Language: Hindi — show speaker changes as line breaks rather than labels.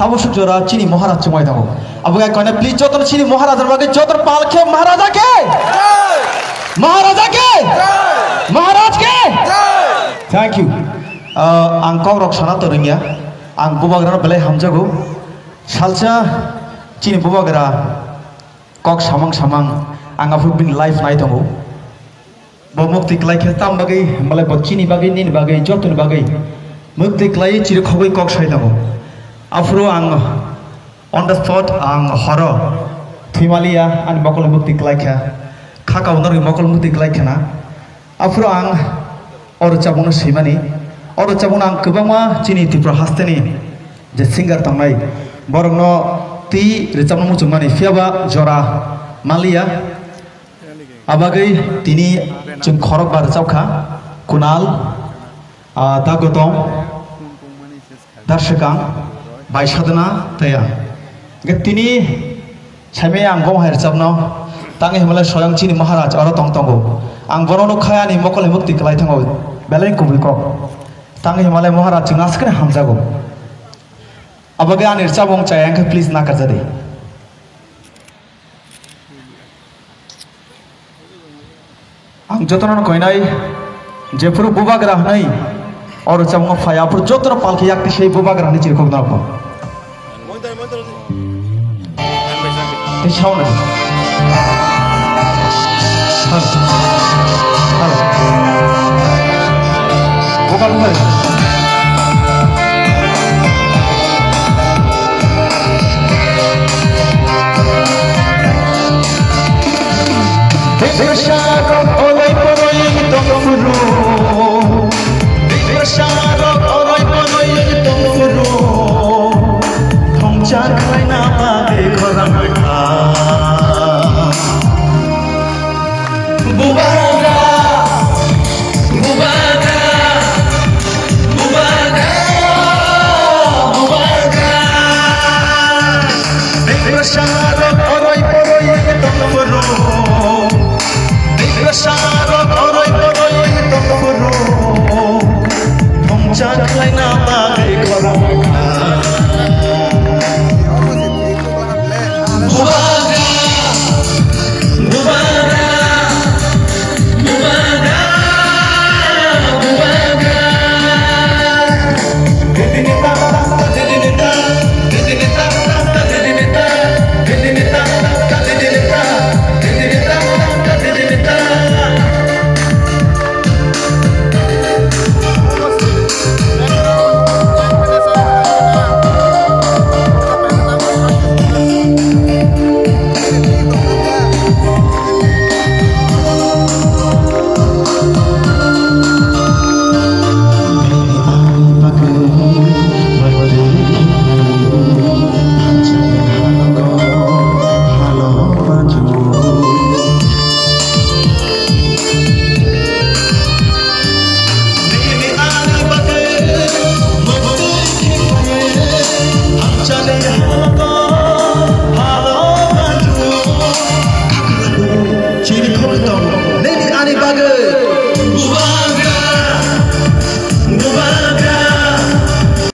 ताबो सुजरा चीनी महाराज चुमाय दांगो अब क्या कहना प्लीज जोतर चीनी महाराज बागे जोतर पाल के महाराजा के महाराज के थैंक यू आं कौ रक्षना तो रिंगिया आं बुबागरा बेले हमजागो सालसा चीनी बुबागरा कक सामंग सामंग आं आपको बिन लाइफ नाइट दांगो मुक्ति क्लाइ खेताम बागै मालाय बच्चीनि बागै नीन बागै जतन बागै मुक्ति क्लाइ चिर खबै कक साइदांगो आफ्रो आं ऑन द स्पॉट आं हर थैमालिया आं मकल मुक्ति क्लाइ खे खाका उनर मकल मुक्ति क्लाइ खेना आफ्रो आं और चाबुनो सैमानि और चाबुनो आं गोबांमा चिनि तिप्रा हास्तेनि जे सिंगार तांनाय बरंनो ती रिचाबनो मुचुमानि फियाबा जरा मालिया आबागै तिनी जों खरक बार जावखा कुनाल दागोतम दर्शकां बायसादना तया तिनी साइमे आं गहाय जाबनो तांगे हिमालय स्वयं चीनी महाराज और तंगो आं बरनो खायानि मकल मुक्ति क्लाइ थांगो बेलाय कुबिको तांगे हिमालय महाराज जों नासकने हामजागो आबागै आं इरचाबं चायांखे प्लीज नाकार जादे आं जतन कहनाय जेफोर बुबाग्रा हनै और चांगो फायाफोर जतन पालके याक्ति से बुबाग्रा हनै चिरखौ नाको ते साउन बुबाल मरे Shut